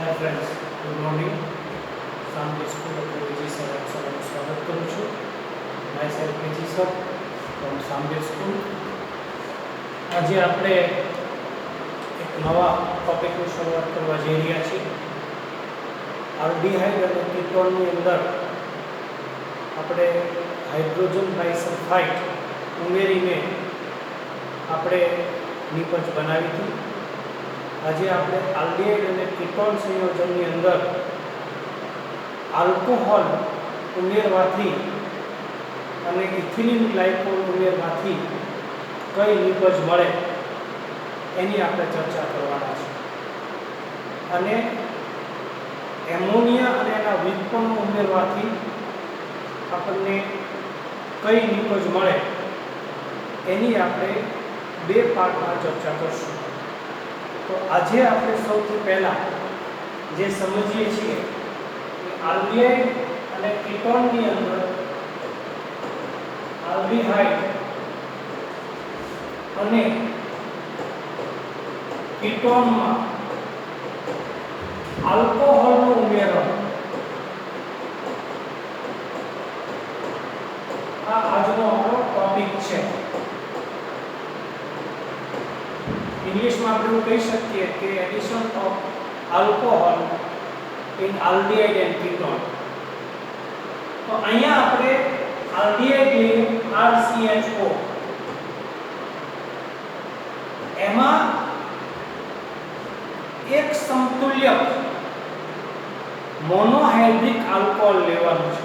हाय friends, good morning. सामने school of PG sir आप सबનું સ્વાગત કરું છું। Myself PG sir from somewhere school. આજે આપણે એક નવા ટોપિકની શરૂઆત કરવા જઈ રહ્યા છીએ। આલ્ડીહાઇડ અને કીટોનની અંદર આપણે હાઇડ્રોજન બાયસલ્ફાઇડ ઉમેરીને આપણે નિપજ બનાવી હતી। આજે આપણે આલ્ડીહાઇડ અને કીટોન સંયોજનની અંદર આલ્કોહોલ ઉમેરવાથી અને ઇથિલિન ગ્લાયકોલ ઉમેરવાથી કઈ નિપજ મળે એની આપણે ચર્ચા કરવાના છે। અને એમોનિયા અને એના વ્યુત્પન્નો ઉમેરવાથી આપણને કઈ નિપજ મળે એની આપણે બે પાર્ટમાં ચર્ચા કરશું। તો આજે આપણે સૌથી પહેલા જે સમજીએ છીએ કે આલ્ડીહાઇડ અને કીટોનની અંદર આલ્ડીહાઇડ અને કીટોનમાં આલ્કોહોલનું ઉમેરણ આ આજનો આપણો ટોપિક છે। इंग्लिशમાં આપણે એવું કહી શકીએ કે addition of alcohol in aldehyde and ketone. તો અહીંયા આપણે આલ્ડીહાઇડ લઈએ RCHO, એમાં એક સમતુલ્યક મોનોહાઇડ્રિક આલ્કોહોલ લેવાનું છે।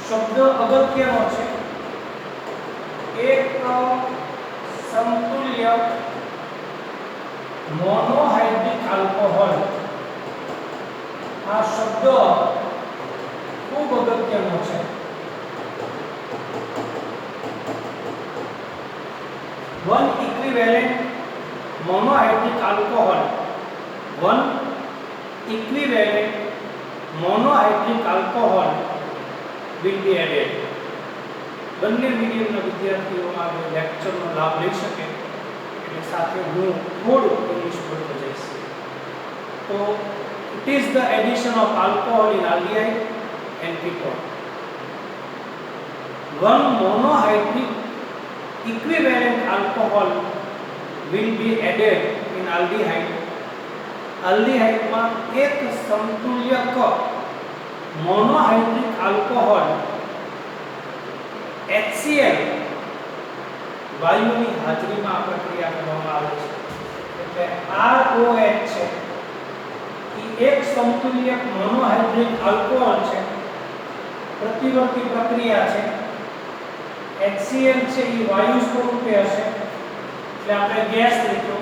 શબ્દ અગત્યનો છે। એક સમતુલ્યક मोनोहाइड्रिक अल्कोहल आ शब्द खूब अगत्यनो छे। One equivalent monohydric alcohol, one equivalent monohydric alcohol will be added. બંને મીડિયમના વિદ્યાર્થીઓ આ લેક્ચરનો લાભ લઈ શકે એટલે સાથે હું થોડું ઇંગ્લિશ બોલતો જઈશ। તો it is the addition of alcohol in aldehyde and ketone. One monohydric equivalent alcohol will be added in aldehyde. આલ્ડીહાઇડમાં એક સમતુલ્યક મોનોહાઇડ્રિક આલ્કોહોલ HCl વાયુની હાજરીમાં આ પ્રક્રિયા કરવામાં આવે છે। એટલે ROH છે એ એક સમતુલ્યક મોનોહાઇડ્રિક આલ્કોહોલ છે, પ્રતિવર્તી પ્રક્રિયા છે। HCl છે એ વાયુ સ્વરૂપે હશે એટલે આપણે ગેસ લીધો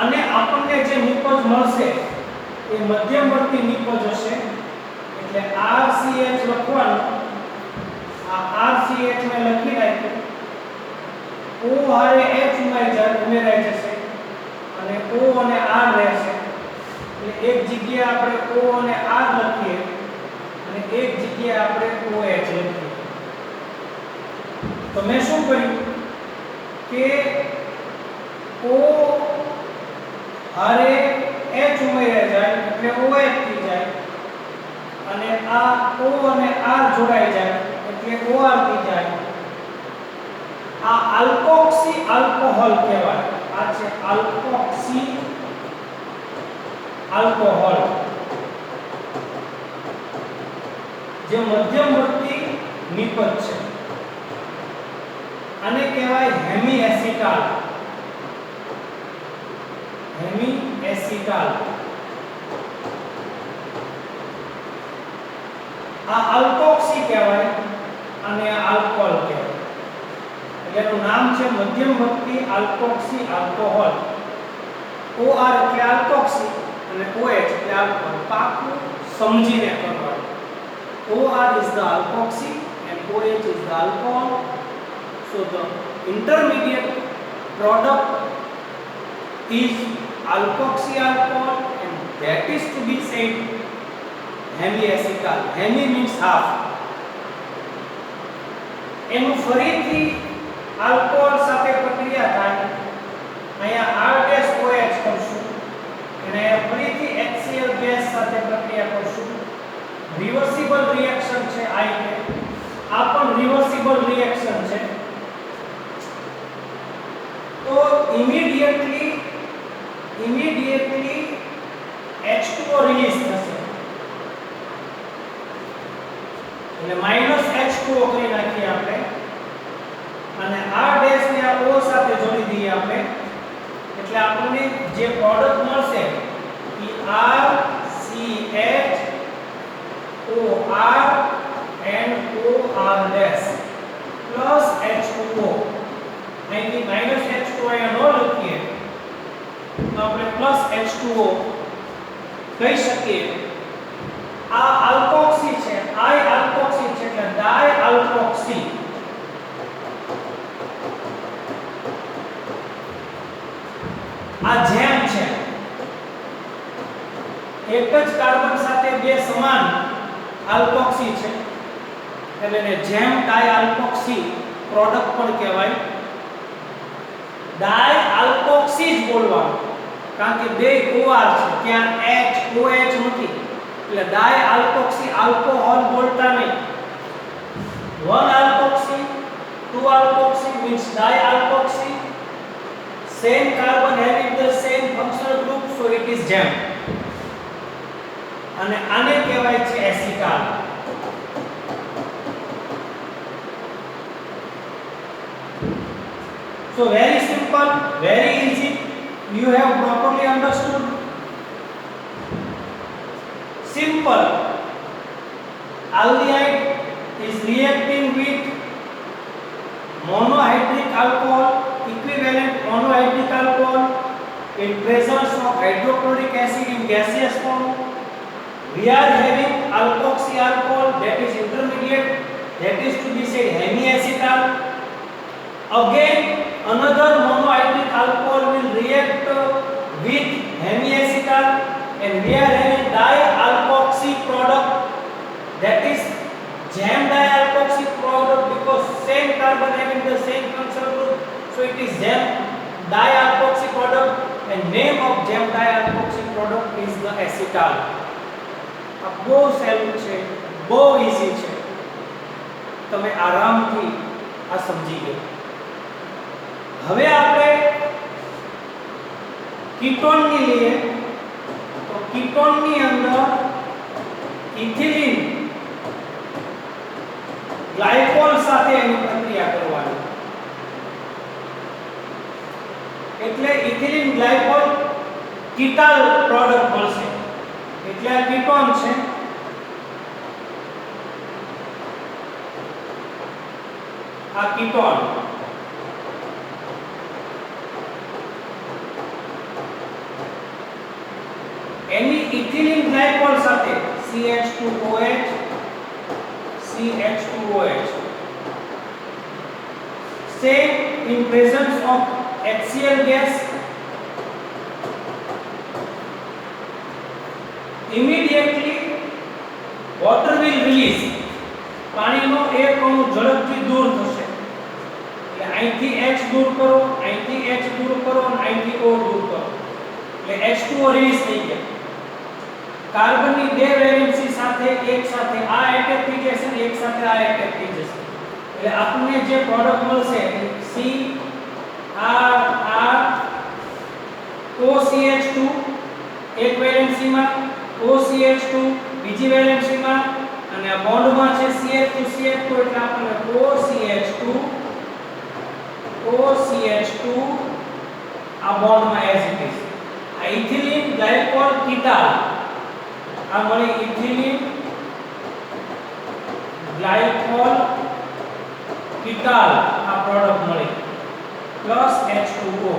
અને આપણને જે નિપજ મળશે એ મધ્યવર્તી નિપજ હશે। એટલે RCH લખવાનું, આ RCH મેં લખી રાખ્યું, O હારે H ઉમેરાઈ જશે અને O અને R રહેશે। એટલે એક જગ્યાએ આપણે O અને R લખીએ અને એક જગ્યાએ આપણે OH લખીએ। તો મેં શું કર્યું કે O હારે H ઉમેરાઈ જાય એટલે OH થઈ જાય અને આ O અને R જોડાઈ જાય એટલે OR થઈ જાય। આ આલ્કોક્સી આલ્કોહોલ કહેવાય। આ છે આલ્કોક્સી આલ્કોહોલ, જે મધ્યવર્તી નિપજ છે। આને કહેવાય હેમી એસિટાલ। હેમી એસિટાલ આ આલ્કોક્સી કહેવાય અને આલ્કોહોલ કહેવાય। એનું નામ છે મધ્યવર્તી આલ્કોક્સી આલ્કોહોલ। OR એટલે આલ્કોક્સી અને OH એટલે આલ્કોહોલ। પાકું સમજીને કરવાનું। OR is the alkoxy and OH is the alcohol. So the intermediate product is alkoxy alcohol and that is to be said hemiacetal. Hemi means half. એનું ફરીથી alcohol સાથે પ્રક્રિયા થાય। અહીંયા R-OH કરશું અને immediately H2O રિલીઝ થશે એટલે -H2O કરી નાખીએ આપણે અને R ડેશ ને આ O સાથે જોડી દઈએ આપણે એટલે આપણને જે પ્રોડક્ટ મળશે એ RCHOR and OR dash plus H2O અહીંથી -H2O અહીંયા ન લખીએ તો આપણે પ્લસ H2O કહી શકીએ આ આલ્કોક્સી છે I આલ્કોક્સી છે એટલે ડાઈ આલ્કોક્સી આ જેમ છે એક જ કાર્બન સાથે બે સમાન આલ્કોક્સી છે એટલે એને જેમ ડાઈ આલ્કોક્સી પ્રોડક્ટ પણ કહેવાય ડાઈ આલ્કોક્સી જ બોલવાનું કારણ કે બે OR છે ત્યાં OH નથી એટલે ડાઈ આલ્કોક્સી આલ્કોહોલ બોલતા નહીં one alkoxy two alkoxy means dialkoxy same carbon having the same functional group so it is gem અને આને કહેવાય છે acetal so very simple very easy you have properly understood simple aldehyde is reacting with monohydric alcohol equivalent monohydric alcohol in presence of hydrochloric acid in gaseous form we are having alkoxy alcohol that is intermediate that is to be said hemiacetal again another monohydric alcohol will react with hemiacetal and we are having dialkoxy product that is gem dialkoxy product because same carbon having the same functional group so it is gem dialkoxy product and name of gem dialkoxy product is the acetal આ બહુ સહેલું છે બહુ easy છે તમે આરામથી આ સમજી ગયો હવે આપણે કીટોનની લઈએ તો કીટોનની અંદર ઇથિલિન ગ્લાયકોલ સાથે એની પ્રક્રિયા કરવાની એટલે ઇથિલિન ગ્લાયકોલ કીટાલ પ્રોડક્ટ મળશે એટલે આ કીટોન છે આ કીટોન એની ઇથિલિન ગ્લાયકોલ સાથે CH2OH CH2OH same in presence of HCl gas immediately water will release પાણીનો એક અણુ ઝડપથી દૂર થશે એટલે અહીંથી H દૂર કરો અહીંથી H દૂર કરો અને અહીંથી O દૂર કરો એટલે H2O રિલીઝ થઈ ગયા કાર્બનની બે વેલેન્સી સાથે એક સાથે આ એટેક થઈ જશે અને એક સાથે આ એટેક થઈ જશે એટલે આપણને જે પ્રોડક્ટ મળશે C R R OCH2 એક વેલેન્સીમાં OCH2 બીજી વેલેન્સીમાં અને આ બોન્ડમાં છે CH2 CH2 એટલે આપણને OCH2 આ બોન્ડમાં એઝ ઇટ ઇઝ આ ઇથિલિન ગ્લાયકોલ કીટાલ આ મળી ઇથિલિન ગ્લાયકોલ કીટાલ આ પ્રોડક્ટ મળી પ્લસ H2O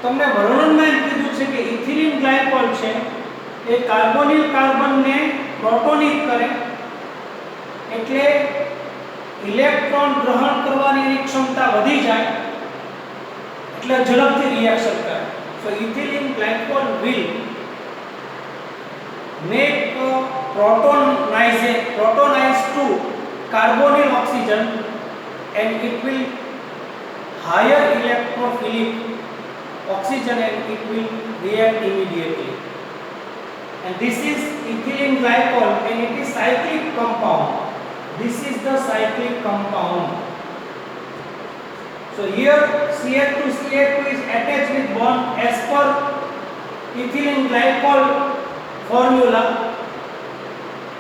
તમને વર્ણનમાં કીધું છે કે ઇથિલિન ગ્લાયકોલ છે એ કાર્બોનિલ કાર્બનને પ્રોટોનિક કરે એટલે ઇલેક્ટ્રોન ગ્રહણ કરવાની એની ક્ષમતા વધી જાય એટલે ઝડપથી રિએક્શન કરે so ethylene glycol will make protonize to carbonyl oxygen and it will higher electrophilic oxygen and it will react immediately and this is ethylene glycol and it is cyclic compound this is the cyclic compound so So here CH2CH2 is attached with bond as per ethylene glycol formula.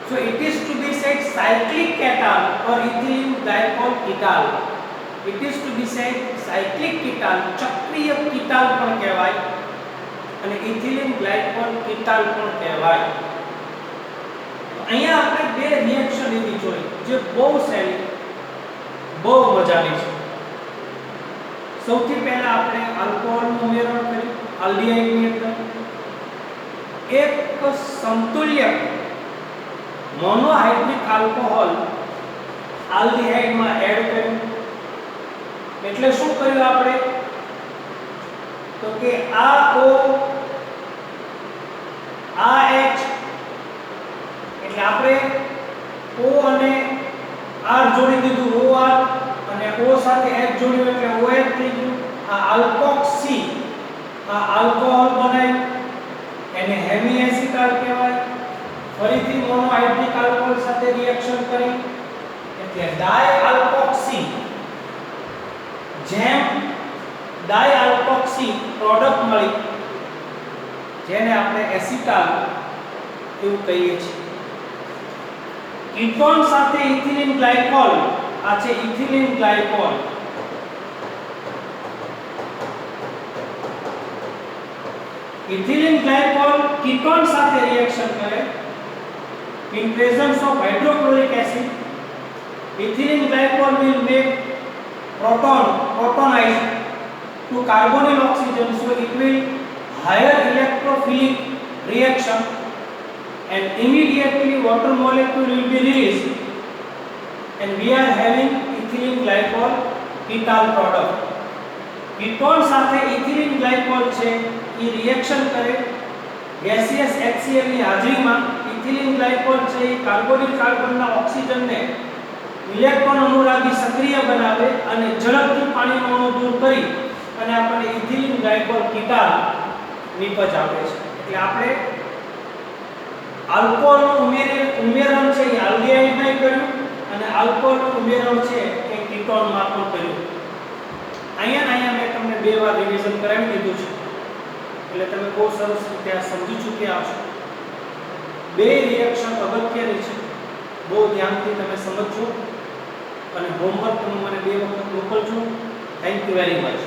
So it is to be said cyclic ketal or ethylene glycol ketal. It is to be said cyclic ketal, ચક્રીય ketal પણ કહેવાય અને ethylene glycol ketal પણ કહેવાય. અહીંયા આપણે બે reaction લીધી જોઈ જે બહુ સહેલી બહુ મજાની છે. સૌથી પહેલા આપણે આલ્કોહોલનું ઉમેરણ કર્યું આલ્ડીહાઇડની અંદર. એક સમતુલ્ય મોનોહાઇડ્રિક આલ્કોહોલ આલ્ડીહાઇડમાં એડ કર્યું. એટલે શું કર્યું આપણે? તો કે આ O આ H એટલે આપણે O અને R જોડી દીધું, OR અને O સાથે H જોડ્યું એટલે OH થઈ ગયું. આ આલ્કોક્સી આ આલ્કોહોલ બનાવ્યું એને હેમી એસિટાલ કહેવાય. ફરીથી મોનોહાઇડ્રિક આલ્કોહોલ સાથે રિએક્શન કરી એટલે ડાયઆલ્કોક્સી. જેમ ડાયઆલ્કોક્સી પ્રોડક્ટ મળી જેને આપણે એસિટાલ એવું કહીએ છીએ. કીટોન સાથે ઇથિલિન ગ્લાયકોલ, આ છે ethylene glycol. Ethylene glycol ketone સાથે રિએક્શન કરે in presence of hydrochloric acid. Ethylene glycol will make protonized to carbonyl oxygen, so it will higher electrophilic reaction and immediately water molecule will be released and we are having ethylene glycol ketal product. Ketone સાથે ethylene glycol છે એ reaction કરે gaseous HCl ની હાજરીમાં. Ethylene glycol છે એ carbonyl કાર્બનના ઓક્સિજનને electron અનુરાગી સક્રિય બનાવે અને ઝડપથી પાણીનો અણુ દૂર કરી અને આપણને ઇથિલિન ગ્લાયકોલ કીટાલ નિપજ આપે છે. એટલે આપણે આલ્કોહોલનું ઉમેરણ છે એ આલ્ડીહાઇડમાં કર્યું અને આલ્કોહોલનું ઉમેરણ છે એ કીટોનમાં પણ કર્યું. અહીંયા મેં તમને બે વાર રિવિઝન કરાવી દીધું છે એટલે તમે બહુ સરસ રીતે આ સમજી ચૂક્યા હશો. બે રિએક્શન અગત્યની છે, બહુ ધ્યાનથી તમે સમજજો અને હોમવર્ક તમે મને બે વખત મોકલજો. Thank you very much.